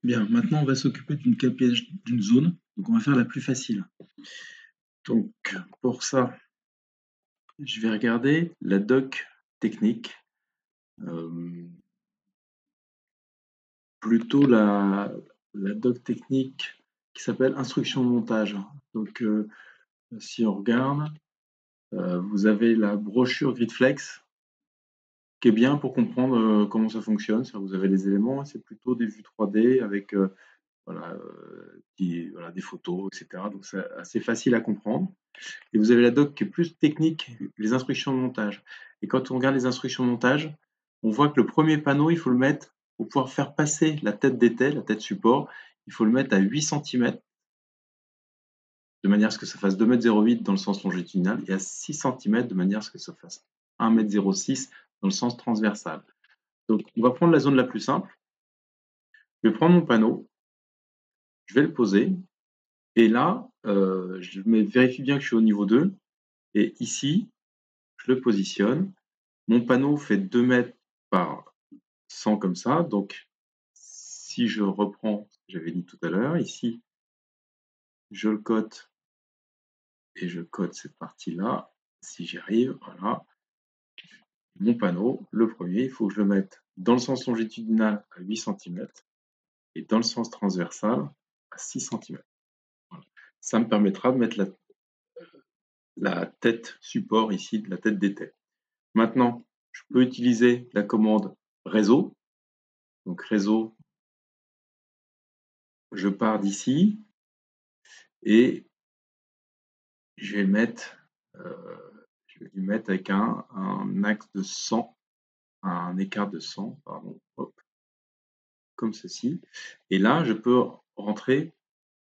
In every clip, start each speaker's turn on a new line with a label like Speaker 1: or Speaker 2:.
Speaker 1: Bien, maintenant on va s'occuper d'une zone, donc on va faire la plus facile. Donc pour ça, je vais regarder la doc technique, hem, plutôt la doc technique qui s'appelle instruction de montage. Donc si on regarde, vous avez la brochure Gridflex qui est bien pour comprendre, comment ça fonctionne. C'est-à-dire vous avez les éléments, c'est plutôt des vues 3D avec, voilà, voilà, des photos et cetera, donc c'est assez facile à comprendre. Et vous avez la doc qui est plus technique, les instructions de montage. Et quand on regarde les instructions de montage, on voit que le premier panneau, il faut le mettre pour pouvoir faire passer la tête d'étai, la tête support, il faut le mettre à 8 centimètres, de manière à ce que ça fasse 2,08 m dans le sens longitudinal et à 6 centimètres de manière à ce que ça fasse 1,06 m dans le sens transversal. Donc on va prendre la zone la plus simple. Je vais prendre mon panneau, je vais le poser et là, je vérifie bien que je suis au niveau 2 et ici, je le positionne. Mon panneau fait 2 mètres par 100 comme ça, donc si je reprends ce que j'avais dit tout à l'heure, ici, je le cote et je cote cette partie-là, si j'y arrive, voilà. Mon panneau, le premier, il faut que je le mette dans le sens longitudinal à 8 centimètres et dans le sens transversal à 6 centimètres. Voilà. Ça me permettra de mettre la tête support ici, la tête d'étai. Maintenant, je peux utiliser la commande réseau. Donc réseau, je pars d'ici et je vais le mettre, je vais lui mettre avec un axe de 100, un écart de 100, pardon, hop, comme ceci. Et là, je peux rentrer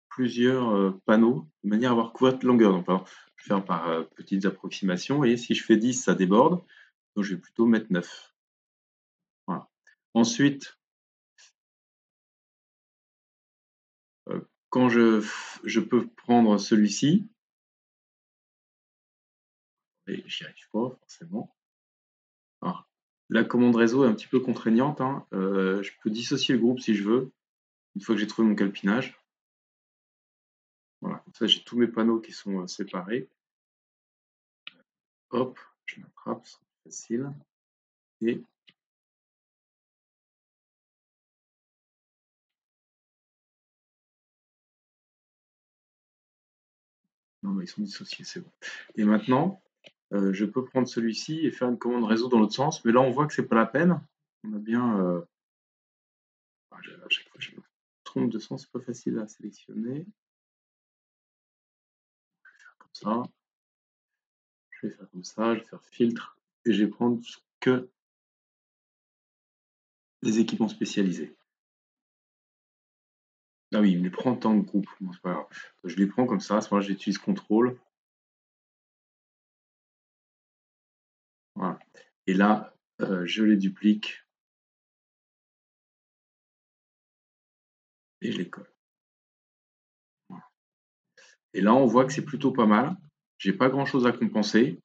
Speaker 1: plusieurs panneaux de manière à avoir couverte longueur. Donc, alors, je vais faire par petites approximations. Et si je fais 10, ça déborde. Donc, je vais plutôt mettre 9. Voilà. Ensuite, quand je peux prendre celui-ci, et j'y arrive pas forcément. Alors, la commande réseau est un petit peu contraignante, hein. Je peux dissocier le groupe si je veux, une fois que j'ai trouvé mon calpinage. Voilà, comme ça j'ai tous mes panneaux qui sont séparés. Hop, je l'attrape, c'est facile. Et non, mais ils sont dissociés, c'est bon. Et maintenant, je peux prendre celui-ci et faire une commande réseau dans l'autre sens, mais là on voit que c'est pas la peine. On a bien. À chaque fois, je me trompe de sens, c'est pas facile à sélectionner. Je vais faire comme ça. Je vais faire comme ça, je vais faire filtre et je vais prendre que les équipements spécialisés. Ah oui, il me les prend en tant que groupe. Bon, c'est pas grave. Je les prends comme ça. À ce moment-là, j'utilise CTRL. Voilà. Et là, je les duplique et je les colle. Voilà. Et là, on voit que c'est plutôt pas mal. J'ai pas grand-chose à compenser.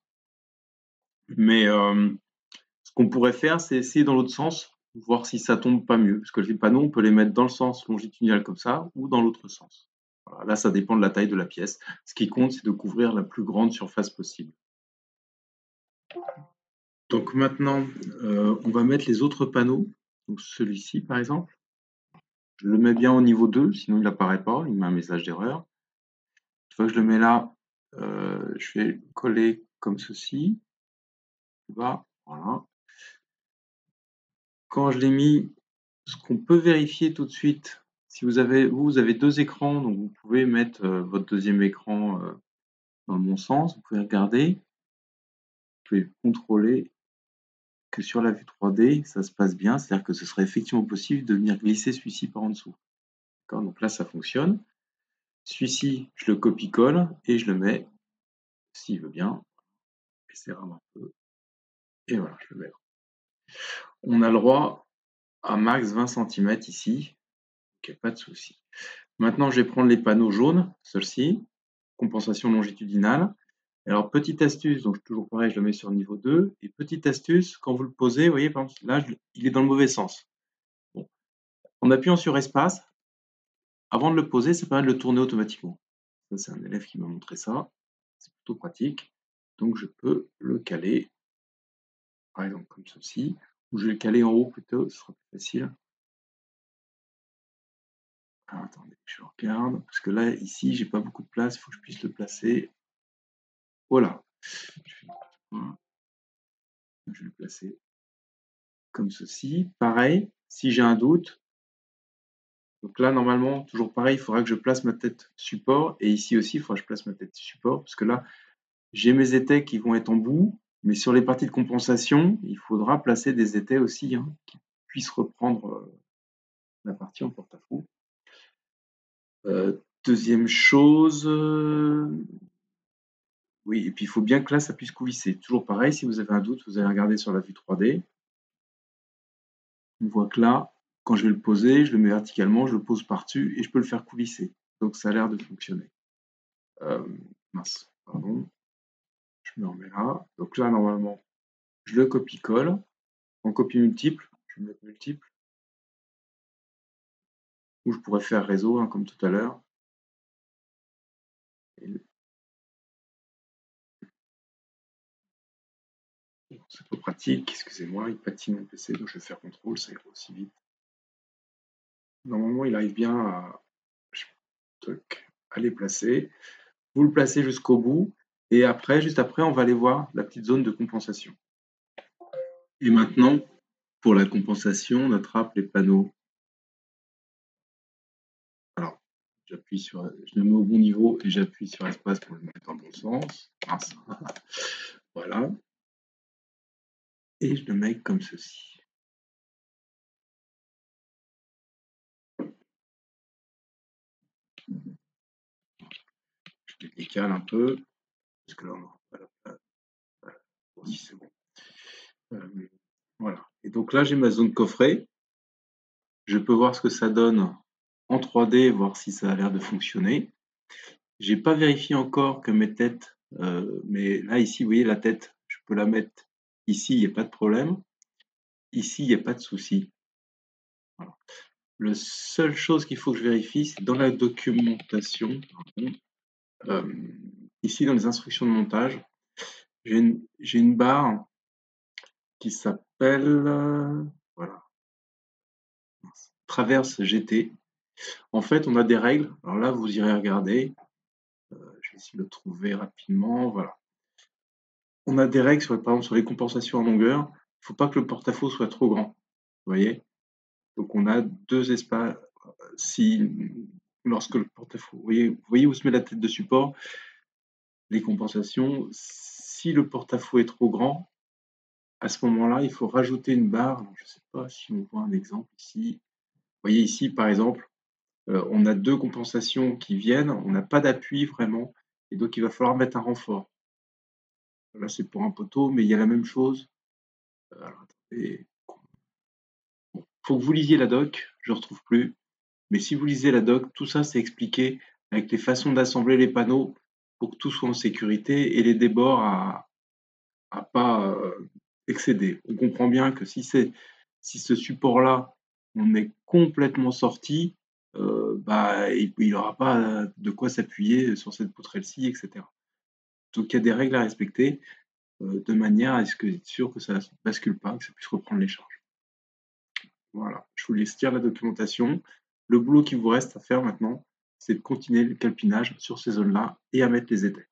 Speaker 1: Mais ce qu'on pourrait faire, c'est essayer dans l'autre sens, voir si ça tombe pas mieux. Parce que les panneaux, on peut les mettre dans le sens longitudinal comme ça ou dans l'autre sens. Voilà. Là, ça dépend de la taille de la pièce. Ce qui compte, c'est de couvrir la plus grande surface possible. Donc maintenant, on va mettre les autres panneaux. Donc celui-ci, par exemple. Je le mets bien au niveau 2, sinon il n'apparaît pas, il met un message d'erreur. Une fois que je le mets là, je vais coller comme ceci. Voilà. Quand je l'ai mis, ce qu'on peut vérifier tout de suite, si vous avez, vous avez deux écrans, donc vous pouvez mettre votre deuxième écran dans le bon sens, vous pouvez regarder, vous pouvez contrôler que sur la vue 3D, ça se passe bien, c'est-à-dire que ce serait effectivement possible de venir glisser celui-ci par en dessous. Donc là, ça fonctionne. Celui-ci, je le copie-colle et je le mets, s'il veut bien, je serre un peu, et voilà, je le mets là. On a le droit à max 20 centimètres ici, donc il n'y a pas de souci. Maintenant, je vais prendre les panneaux jaunes, ceux-ci, compensation longitudinale. Alors, petite astuce, donc toujours pareil, je le mets sur le niveau 2. Et petite astuce, quand vous le posez, vous voyez, par exemple, là, il est dans le mauvais sens. Bon. En appuyant sur espace, avant de le poser, ça permet de le tourner automatiquement. Ça, c'est un élève qui m'a montré ça. C'est plutôt pratique. Donc, je peux le caler, par exemple comme ceci, ou je vais le caler en haut plutôt, ce sera plus facile. Alors, attendez, je regarde, parce que là, ici, j'ai pas beaucoup de place, il faut que je puisse le placer. Voilà. Je vais le placer comme ceci. Pareil, si j'ai un doute, donc là, normalement, toujours pareil, il faudra que je place ma tête support, et ici aussi, il faudra que je place ma tête support, parce que là, j'ai mes étais qui vont être en bout, mais sur les parties de compensation, il faudra placer des étais aussi, hein, qui puissent reprendre la partie en porte-à-faux. Deuxième chose, oui, et puis il faut bien que là, ça puisse coulisser. Toujours pareil, si vous avez un doute, vous allez regarder sur la vue 3D. On voit que là, quand je vais le poser, je le mets verticalement, je le pose par-dessus et je peux le faire coulisser. Donc ça a l'air de fonctionner. Mince, pardon. Je me remets là. Donc là, normalement, je le copie-colle. En copie multiple, je vais mettre multiple. Ou je pourrais faire réseau, hein, comme tout à l'heure. C'est pas pratique, excusez-moi, il patine mon PC, donc je vais faire contrôle, ça ira aussi vite. Normalement, il arrive bien à les placer. Vous le placez jusqu'au bout, et après, juste après, on va aller voir la petite zone de compensation. Et maintenant, pour la compensation, on attrape les panneaux. Alors, j'appuie sur, je le mets au bon niveau et j'appuie sur espace pour le mettre dans le bon sens. Voilà. Et je le mets comme ceci. Je le décale un peu, parce que là, on n'aura pas la place. Bon, si c'est bon. Voilà. Et donc là, j'ai ma zone coffret. Je peux voir ce que ça donne en 3D, voir si ça a l'air de fonctionner. J'ai pas vérifié encore que mes têtes, mais là, ici, vous voyez la tête, je peux la mettre ici, il n'y a pas de problème. Ici, il n'y a pas de souci. Voilà. La seule chose qu'il faut que je vérifie, c'est dans la documentation, ici dans les instructions de montage, j'ai une barre qui s'appelle voilà, traverse GT. En fait, on a des règles. Alors là, vous irez regarder. Je vais essayer de le trouver rapidement. Voilà. On a des règles, par exemple, sur les compensations en longueur. Il ne faut pas que le porte-à-faux soit trop grand. Vous voyez? Donc, on a deux espaces. Si, lorsque le porte-à-faux, vous voyez où se met la tête de support, les compensations, si le porte-à-faux est trop grand, à ce moment-là, il faut rajouter une barre. Alors, je ne sais pas si on voit un exemple ici. Vous voyez ici, par exemple, on a deux compensations qui viennent, on n'a pas d'appui vraiment, et donc il va falloir mettre un renfort. Là, c'est pour un poteau, mais il y a la même chose. Alors, attendez. Bon, faut que vous lisiez la doc, je ne retrouve plus. Mais si vous lisez la doc, tout ça, c'est expliqué avec les façons d'assembler les panneaux pour que tout soit en sécurité et les débords à pas excéder. On comprend bien que si ce support-là, on est complètement sorti, bah, il n'aura pas de quoi s'appuyer sur cette poutrelle-ci, etc. Donc il y a des règles à respecter de manière à ce que être sûr que ça ne bascule pas, que ça puisse reprendre les charges. Voilà, je vous laisse lire la documentation. Le boulot qui vous reste à faire maintenant, c'est de continuer le calpinage sur ces zones-là et à mettre les étais.